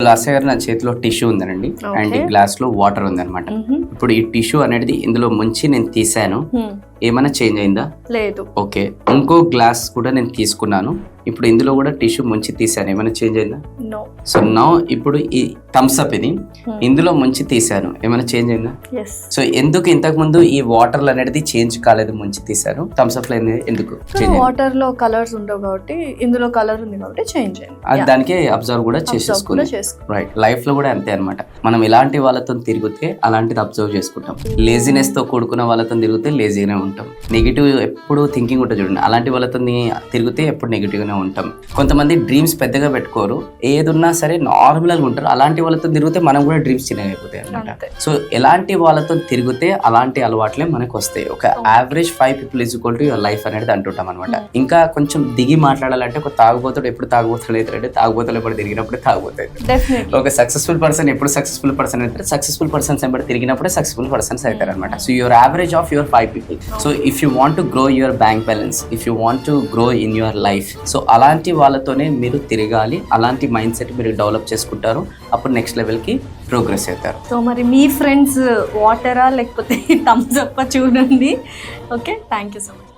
లాస్య గారు నా చేతిలో టిష్యూ ఉందనండి అండ్ ఈ గ్లాస్ లో వాటర్ ఉందన్నమాట. ఇప్పుడు ఈ టిష్యూ అనేది ఇందులో ముంచి నేను తీసాను, ఏమైనా చేంజ్ అయిందా? లేదు. ఓకే, ఇంకో గ్లాస్ కూడా నేను తీసుకున్నాను, ఇప్పుడు ఇందులో కూడా టిష్యూ ముంచి తీసాను, ఏమైనా చేంజ్ అయిందా? నో. సో నౌ ఇప్పుడు ఈ థమ్స్ అప్ ఇది ఇందులో ముంచి తీసాను, ఏమైనా చేంజ్ అయిందా? yes. సో ఎందుకు ఇంతకు ముందు ఈ వాటర్ అనేది చేంజ్ కాలేదు, ముంచి తీసాను, థమ్స్ అప్ లో ఎందుకు చేంజ్? వాటర్ లో కలర్స్ ఉండవు కాబట్టి ఇందులో కలర్ ఉంది కాబట్టి చేంజ్ అయింది. అది దానికి అబ్జర్వ్ కూడా చేసేసుకుంది. రైట్, లైఫ్ లో కూడా అంతే అనమాట. మనం ఎలాంటి వాళ్ళతో తిరిగితే అలాంటిది అబ్జర్వ్ చేసుకుంటాం. లేజినెస్ తో కూడుకున్న వాళ్ళతో తిరిగితే లేజీగానే ఉంటాం. నెగిటివ్ ఎప్పుడు థింకింగ్ ఉంటుంది చూడండి, అలాంటి వాళ్ళతో తిరిగితే ఎప్పుడు నెగిటివ్ గానే ఉంటాం. కొంతమంది డ్రీమ్స్ పెద్దగా పెట్టుకోరు, ఏదున్నా సరే నార్మల్ గా ఉంటారు. అలాంటి వాళ్ళతో తిరిగితే మనం కూడా డ్రీమ్స్ చిన్నగా అయిపోతాయి అనమాట. సో ఎలాంటి వాళ్ళతో తిరిగితే అలాంటి అలవాట్లే మనకు వస్తాయి. ఒక average 5 people is equal to your life అనేది అంటుంటాం అనమాట. ఇంకా కొంచెం దిగి మాట్లాడాలంటే ఒక తాగుబోతుడు ఎప్పుడు తాగుబోతుడు అవుతాడంటే తాగుబోతులు ఎప్పుడు తిరిగినప్పుడు తాగుబోతాయి. ఒక సక్సెస్ఫుల్ పర్సన్ ఎప్పుడు సక్సెస్ఫుల్ పర్సన్ అవుతారు, సక్సెస్ఫుల్ పర్సన్స్ ఎప్పుడు తిరిగినప్పుడే సక్సెస్ఫుల్ పర్సన్స్ అవుతారు అనమాట. So your average of your 5 people. So if you want to grow your bank balance, if you want to grow in your life, so అలాంటి వాళ్ళతోనే మీరు తిరగాలి. అలాంటి మైండ్ సెట్ మీరు డెవలప్ చేసుకుంటారు, అప్పుడు నెక్స్ట్ లెవెల్ కి ప్రోగ్రెస్ అవుతారు. సో మరి మీ ఫ్రెండ్స్ వాటరా లేకపోతే థమ్స్ అప్ చూడండి. Okay, thank you so much.